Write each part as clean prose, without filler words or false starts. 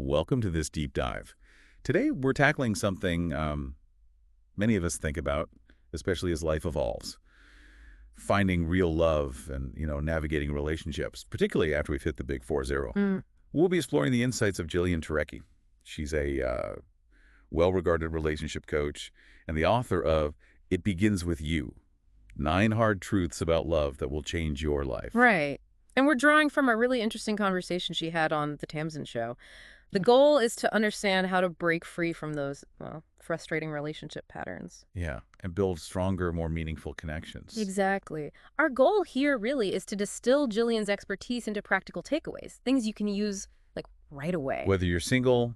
Welcome to this deep dive. Today, we're tackling something many of us think about, especially as life evolves. Finding real love and, navigating relationships, particularly after we've hit the big 4-0. We'll be exploring the insights of Jillian Turecki. She's a well-regarded relationship coach and the author of It Begins With You, 9 Hard Truths About Love That Will Change Your Life. Right. And we're drawing from a really interesting conversation she had on The Tamsin Show. The goal is to understand how to break free from those, frustrating relationship patterns. Yeah, and build stronger, more meaningful connections. Exactly. Our goal here really is to distill Jillian's expertise into practical takeaways, things you can use, right away. Whether you're single,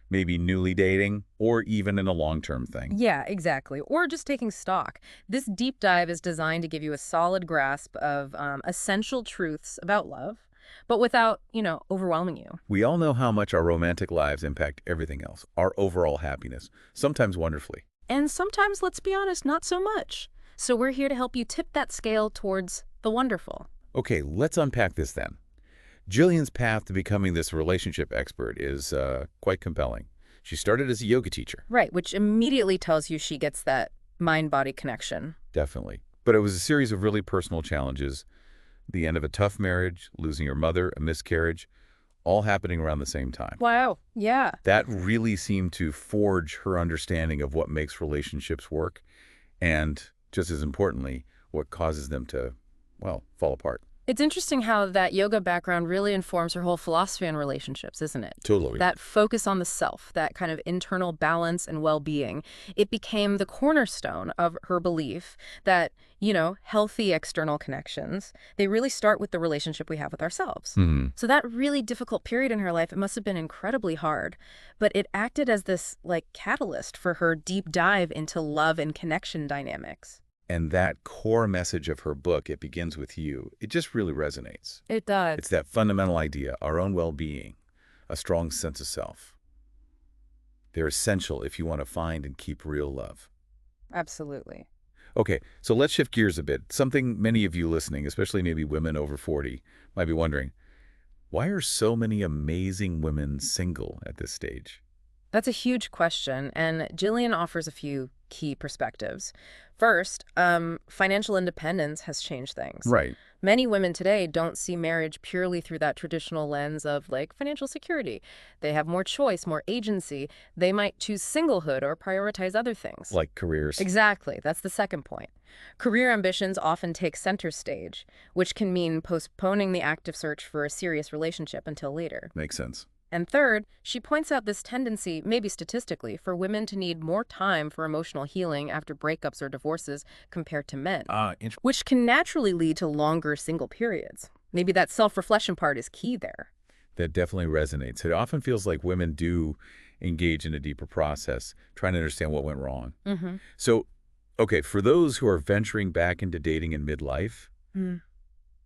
maybe newly dating, or even in a long-term thing. Yeah, exactly. Or just taking stock. This deep dive is designed to give you a solid grasp of essential truths about love, but without, overwhelming you. We all know how much our romantic lives impact everything else, our overall happiness, sometimes wonderfully. And sometimes, let's be honest, not so much. So we're here to help you tip that scale towards the wonderful. Okay, let's unpack this then. Jillian's path to becoming this relationship expert is quite compelling. She started as a yoga teacher. Right, which immediately tells you she gets that mind-body connection. Definitely. But it was a series of really personal challenges. The end of a tough marriage, losing her mother, a miscarriage, all happening around the same time. Wow, yeah. That really seemed to forge her understanding of what makes relationships work and, just as importantly, what causes them to, fall apart. It's interesting how that yoga background really informs her whole philosophy on relationships, isn't it? Totally. That focus on the self, that kind of internal balance and well-being, it became the cornerstone of her belief that, healthy external connections, they really start with the relationship we have with ourselves. So that really difficult period in her life, it must have been incredibly hard, but it acted as this, catalyst for her deep dive into love and connection dynamics. And that core message of her book, It Begins With You, it just really resonates. It does. It's that fundamental idea, our own well-being, a strong sense of self. They're essential if you want to find and keep real love. Absolutely. Okay, so let's shift gears a bit. Something many of you listening, especially maybe women over 40, might be wondering, why are so many amazing women single at this stage? That's a huge question, and Jillian offers a few key perspectives. First, financial independence has changed things. Right. Many women today don't see marriage purely through that traditional lens of, financial security. They have more choice, more agency. They might choose singlehood or prioritize other things. Like careers. Exactly. That's the second point. Career ambitions often take center stage, which can mean postponing the active search for a serious relationship until later. Makes sense. And third, she points out this tendency, maybe statistically, for women to need more time for emotional healing after breakups or divorces compared to men, which can naturally lead to longer single periods. Maybe that self-reflection part is key there. That definitely resonates. It often feels like women do engage in a deeper process, trying to understand what went wrong. So, okay, for those who are venturing back into dating in midlife,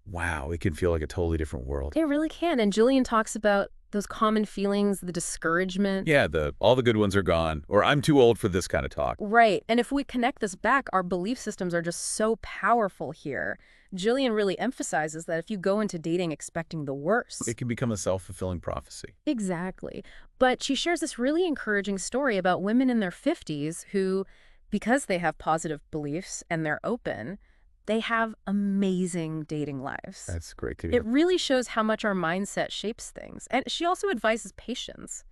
wow, it can feel like a totally different world. It really can. And Jillian talks about those common feelings, the discouragement. Yeah, all the good ones are gone, or I'm too old for this kind of talk. Right. And if we connect this back, our belief systems are just so powerful here. Jillian really emphasizes that if you go into dating expecting the worst, It can become a self-fulfilling prophecy. Exactly. But she shares this really encouraging story about women in their 50s who, because they have positive beliefs and they're open, they have amazing dating lives. That's great to hear. It really shows how much our mindset shapes things. And she also advises patience.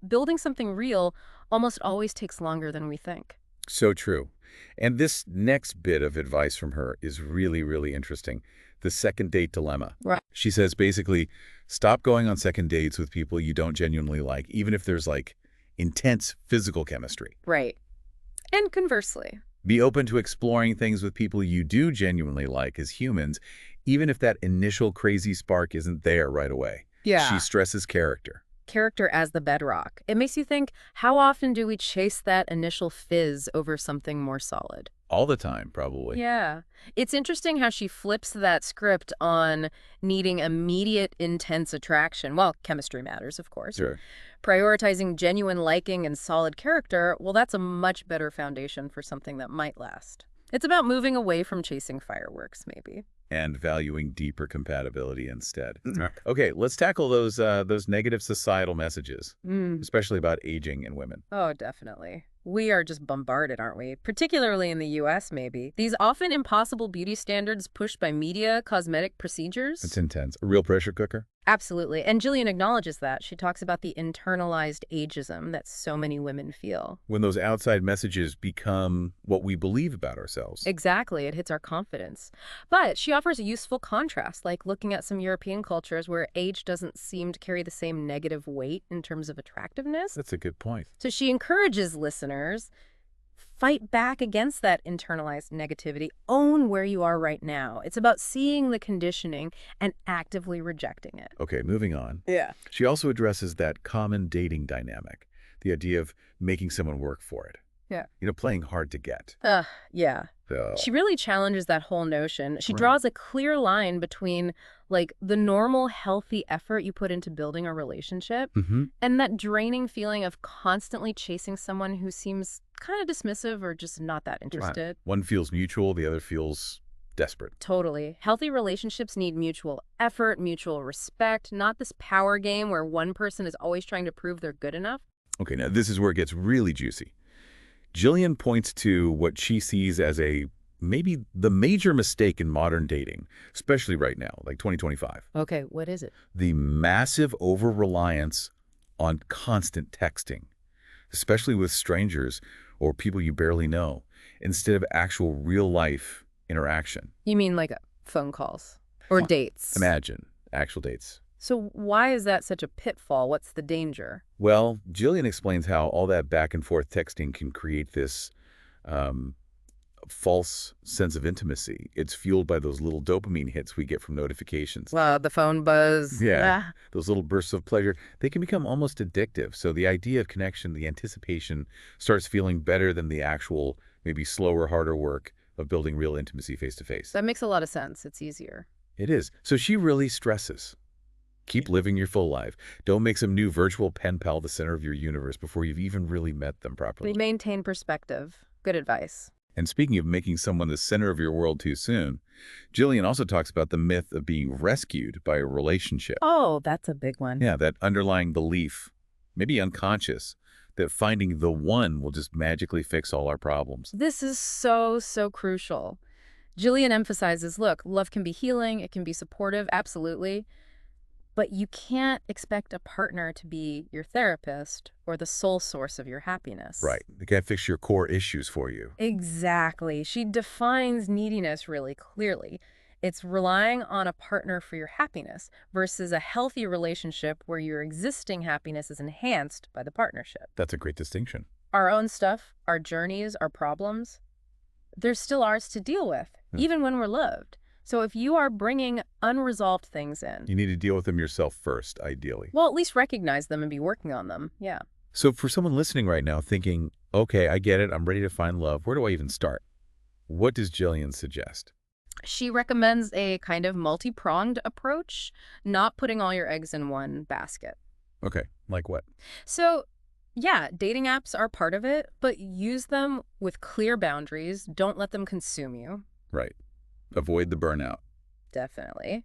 Building something real almost always takes longer than we think. So true. And this next bit of advice from her is really, really interesting. The second date dilemma. Right. She says basically, stop going on second dates with people you don't genuinely like, even if there's intense physical chemistry. Right. And conversely. Be open to exploring things with people you do genuinely like as humans, even if that initial crazy spark isn't there right away. Yeah. She stresses character. Character as the bedrock. It makes you think, how often do we chase that initial fizz over something more solid? All the time, probably. Yeah. It's interesting how she flips that script on needing immediate, intense attraction. Well, chemistry matters, of course. Sure. Prioritizing genuine liking and solid character, well, that's a much better foundation for something that might last. It's about moving away from chasing fireworks, maybe. and valuing deeper compatibility instead. Right. Okay, let's tackle those negative societal messages, Mm. especially about aging in women. Oh, definitely. We are just bombarded, aren't we? Particularly in the US, maybe. These often impossible beauty standards pushed by media, cosmetic procedures. It's intense. A real pressure cooker? Absolutely. And Jillian acknowledges that. She talks about the internalized ageism that so many women feel. When those outside messages become what we believe about ourselves. Exactly. It hits our confidence. But she offers a useful contrast, like looking at some European cultures where age doesn't seem to carry the same negative weight in terms of attractiveness. That's a good point. So she encourages listeners, fight back against that internalized negativity. Own where you are right now. It's about seeing the conditioning and actively rejecting it. Okay, moving on. Yeah. She also addresses that common dating dynamic, the idea of making someone work for it. Yeah. Playing hard to get. Yeah. So, She really challenges that whole notion. She Right. draws a clear line between, like, the normal, healthy effort you put into building a relationship and that draining feeling of constantly chasing someone who seems kind of dismissive or just not that interested. One feels mutual, the other feels desperate. Totally. Healthy relationships need mutual effort, mutual respect, not this power game where one person is always trying to prove they're good enough. Okay, now this is where it gets really juicy. Jillian points to what she sees as maybe the major mistake in modern dating, especially right now, like 2025. Okay, what is it? The massive over-reliance on constant texting, especially with strangers or people you barely know, instead of actual real-life interaction. You mean like phone calls or dates? Imagine actual dates. So why is that such a pitfall? What's the danger? Well, Jillian explains how all that back-and-forth texting can create this false sense of intimacy. It's fueled by those little dopamine hits we get from notifications. The phone buzz. Yeah. Those little bursts of pleasure, they can become almost addictive. So the idea of connection, the anticipation, starts feeling better than the actual, maybe slower, harder work of building real intimacy face-to-face. That makes a lot of sense. It's easier. It is. So she really stresses. Keep living your full life. Don't make some new virtual pen pal the center of your universe before you've even really met them properly. Maintain perspective. Good advice. And speaking of making someone the center of your world too soon, Jillian also talks about the myth of being rescued by a relationship. Oh, that's a big one. Yeah, that underlying belief, maybe unconscious, that finding the one will just magically fix all our problems. This is so crucial. Jillian emphasizes, look, love can be healing. It can be supportive. Absolutely. But you can't expect a partner to be your therapist or the sole source of your happiness. Right. They can't fix your core issues for you. Exactly. She defines neediness really clearly. It's relying on a partner for your happiness versus a healthy relationship where your existing happiness is enhanced by the partnership. That's a great distinction. Our own stuff, our journeys, our problems, they're still ours to deal with, even when we're loved. So if you are bringing unresolved things in, You need to deal with them yourself first, ideally. well, at least recognize them and be working on them. Yeah. So for someone listening right now thinking, okay, I get it, I'm ready to find love, where do I even start? What does Jillian suggest? She recommends a kind of multi-pronged approach, not putting all your eggs in one basket. Okay, like what? So, yeah, dating apps are part of it, but use them with clear boundaries. Don't let them consume you. Right. Avoid the burnout. Definitely.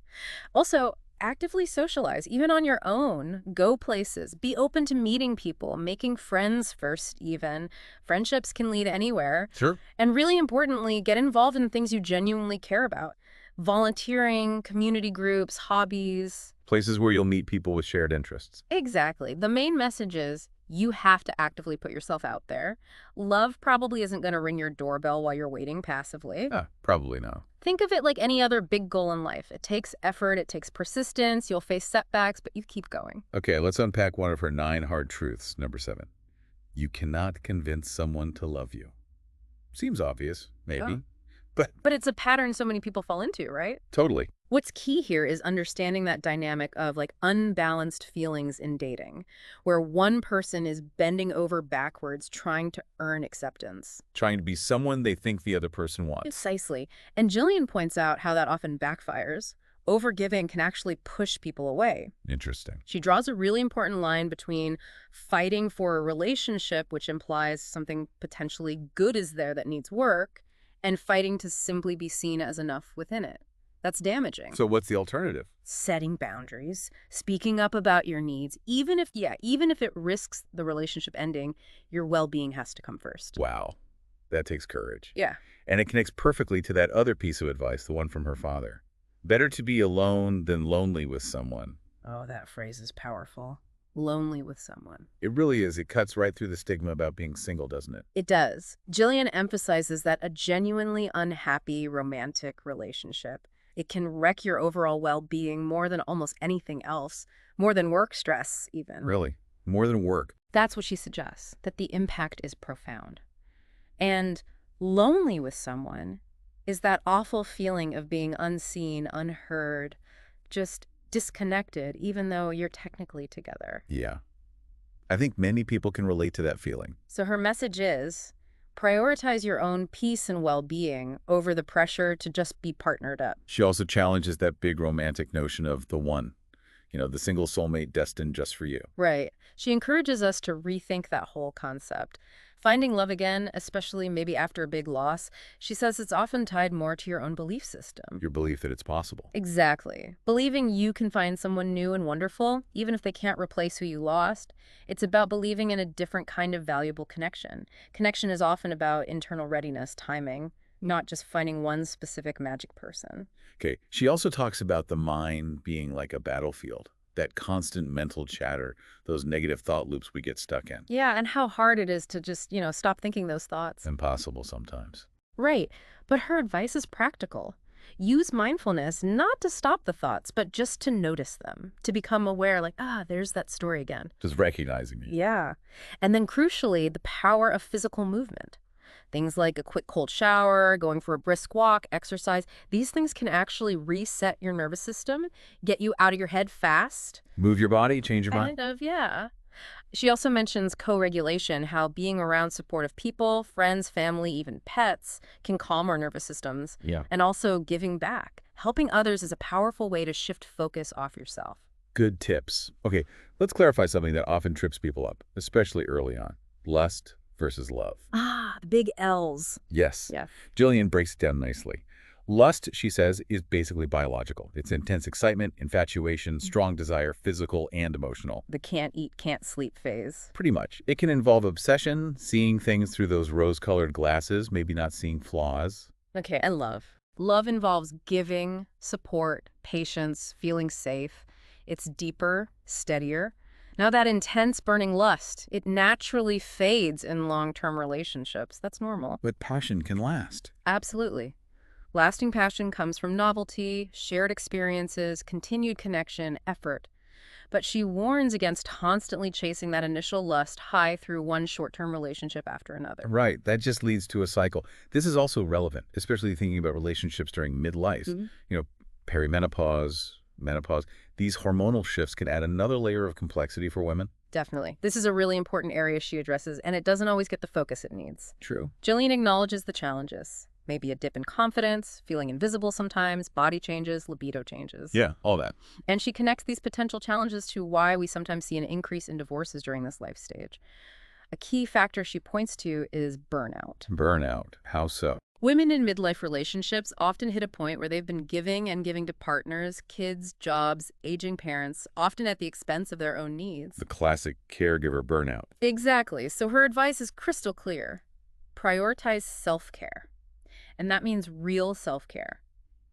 Also, actively socialize, even on your own. Go places. Be open to meeting people, making friends first even. Friendships can lead anywhere. Sure. And really importantly, get involved in things you genuinely care about. Volunteering, community groups, hobbies. Places where you'll meet people with shared interests. Exactly. The main message is you have to actively put yourself out there. Love probably isn't going to ring your doorbell while you're waiting passively. Probably no. Think of it like any other big goal in life. It takes effort, it takes persistence, you'll face setbacks, but you keep going. Okay, let's unpack one of her 9 hard truths. Number 7. You cannot convince someone to love you. Seems obvious, maybe. Yeah. But But it's a pattern so many people fall into, right? totally. What's key here is understanding that dynamic of like unbalanced feelings in dating, where one person is bending over backwards trying to earn acceptance. Trying to be someone they think the other person wants. Precisely. And Jillian points out how that often backfires. Overgiving can actually push people away. Interesting. She draws a really important line between fighting for a relationship, which implies something potentially good is there that needs work, and fighting to simply be seen as enough within it. That's damaging. So what's the alternative? Setting boundaries, speaking up about your needs, even if it risks the relationship ending, your well-being has to come first. Wow, that takes courage. Yeah. And it connects perfectly to that other piece of advice, the one from her father. Better to be alone than lonely with someone. Oh, that phrase is powerful. Lonely with someone. It really is. It cuts right through the stigma about being single, doesn't it? It does. Jillian emphasizes that a genuinely unhappy romantic relationship, it can wreck your overall well-being more than almost anything else, more than work stress even. Really? More than work. That's what she suggests, that the impact is profound. And lonely with someone is that awful feeling of being unseen, unheard, just disconnected, even though you're technically together. Yeah. I think many people can relate to that feeling. So her message is, prioritize your own peace and well-being over the pressure to just be partnered up. She also challenges that big romantic notion of the one, the single soulmate destined just for you. Right. She encourages us to rethink that whole concept. Finding love again, especially maybe after a big loss, she says it's often tied more to your own belief system. Your belief that it's possible. Exactly. Believing you can find someone new and wonderful, even if they can't replace who you lost. It's about believing in a different kind of valuable connection. Connection is often about internal readiness, timing, not just finding one specific magic person. Okay. She also talks about the mind being like a battlefield. That constant mental chatter, those negative thought loops we get stuck in. Yeah, and how hard it is to just, stop thinking those thoughts. Impossible sometimes. Right. But her advice is practical. Use mindfulness not to stop the thoughts, but just to notice them, to become aware, like, there's that story again. Just recognizing it. Yeah. And then crucially, the power of physical movement. Things like a quick cold shower, going for a brisk walk, exercise, these things can actually reset your nervous system, get you out of your head fast. Move your body, change your mind. Kind of, yeah. She also mentions co-regulation, how being around supportive people, friends, family, even pets, can calm our nervous systems. Yeah. And also giving back. Helping others is a powerful way to shift focus off yourself. Good tips. Okay, let's clarify something that often trips people up, especially early on. Lust versus love. The big L's. Yes. Yeah. Jillian breaks it down nicely. Lust, she says, is basically biological. It's intense excitement, infatuation, strong desire, physical and emotional. The can't eat, can't sleep phase. Pretty much. It can involve obsession, seeing things through those rose-colored glasses, maybe not seeing flaws. Okay, and love. Love involves giving, support, patience, feeling safe. It's deeper, steadier. Now that intense burning lust, it naturally fades in long-term relationships. That's normal. But passion can last. Absolutely. Lasting passion comes from novelty, shared experiences, continued connection, effort. But she warns against constantly chasing that initial lust high through one short-term relationship after another. Right. That just leads to a cycle. This is also relevant, especially thinking about relationships during midlife. Perimenopause, menopause. These hormonal shifts can add another layer of complexity for women. Definitely. This is a really important area she addresses, and it doesn't always get the focus it needs. True. Jillian acknowledges the challenges. Maybe a dip in confidence, feeling invisible sometimes, body changes, libido changes. Yeah, all that. And she connects these potential challenges to why we sometimes see an increase in divorces during this life stage. A key factor she points to is burnout. Burnout. How so? Women in midlife relationships often hit a point where they've been giving and giving to partners, kids, jobs, aging parents, often at the expense of their own needs. The classic caregiver burnout. Exactly. So her advice is crystal clear. Prioritize self-care. And that means real self-care.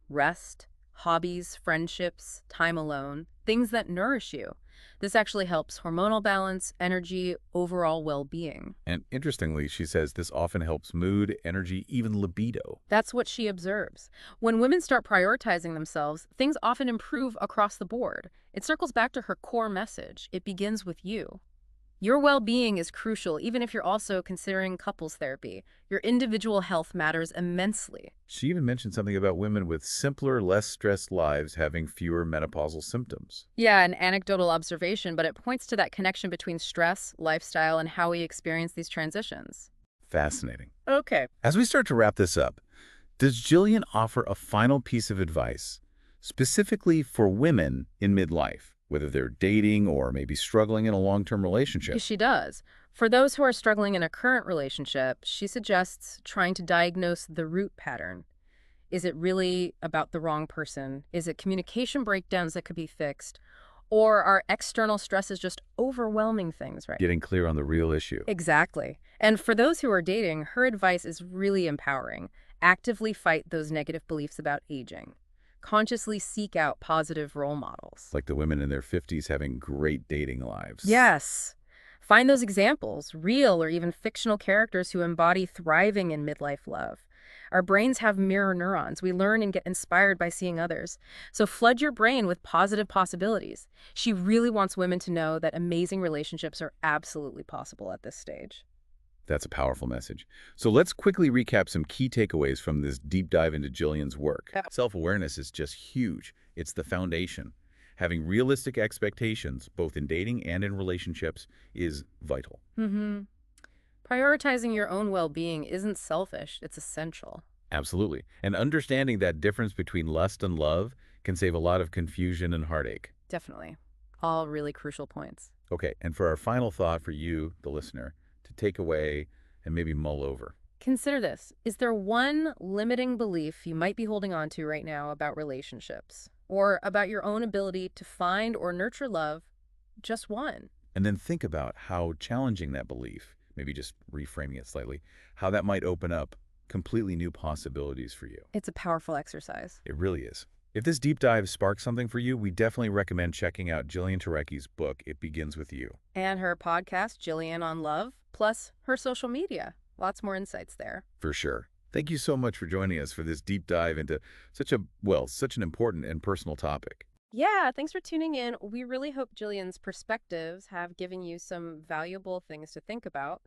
Rest, hobbies, friendships, time alone, things that nourish you. This actually helps hormonal balance, energy, overall well-being. And interestingly, she says this often helps mood, energy, even libido. That's what she observes. When women start prioritizing themselves, things often improve across the board. It circles back to her core message. It begins with you. Your well-being is crucial, even if you're also considering couples therapy. Your individual health matters immensely. She even mentioned something about women with simpler, less stressed lives having fewer menopausal symptoms. Yeah, an anecdotal observation, but it points to that connection between stress, lifestyle, and how we experience these transitions. Fascinating. Okay. As we start to wrap this up, does Jillian offer a final piece of advice specifically for women in midlife, whether they're dating or maybe struggling in a long-term relationship? She does. For those who are struggling in a current relationship, she suggests trying to diagnose the root pattern. Is it really about the wrong person? Is it communication breakdowns that could be fixed? Or are external stresses just overwhelming things, right? Getting clear on the real issue. Exactly. And for those who are dating, her advice is really empowering. Actively fight those negative beliefs about aging. Consciously seek out positive role models. Like the women in their 50s having great dating lives. Yes. Find those examples, real or even fictional characters who embody thriving in midlife love. Our brains have mirror neurons. We learn and get inspired by seeing others. So flood your brain with positive possibilities. She really wants women to know that amazing relationships are absolutely possible at this stage. That's a powerful message. So let's quickly recap some key takeaways from this deep dive into Jillian's work. Yeah. Self-awareness is just huge. It's the foundation. Having realistic expectations, both in dating and in relationships, is vital. Mm-hmm. Prioritizing your own well-being isn't selfish, it's essential. Absolutely. And understanding that difference between lust and love can save a lot of confusion and heartache. Definitely. All really crucial points. Okay, and for our final thought for you, the listener, to take away and maybe mull over. Consider this. Is there one limiting belief you might be holding on to right now about relationships? Or about your own ability to find or nurture love? Just one. And then think about how challenging that belief, maybe just reframing it slightly, how that might open up completely new possibilities for you. It's a powerful exercise. It really is. If this deep dive sparks something for you, we definitely recommend checking out Jillian Turecki's book, It Begins With You. And her podcast, Jillian on Love, plus her social media. Lots more insights there. For sure. Thank you so much for joining us for this deep dive into such an important and personal topic. Yeah, thanks for tuning in. We really hope Jillian's perspectives have given you some valuable things to think about.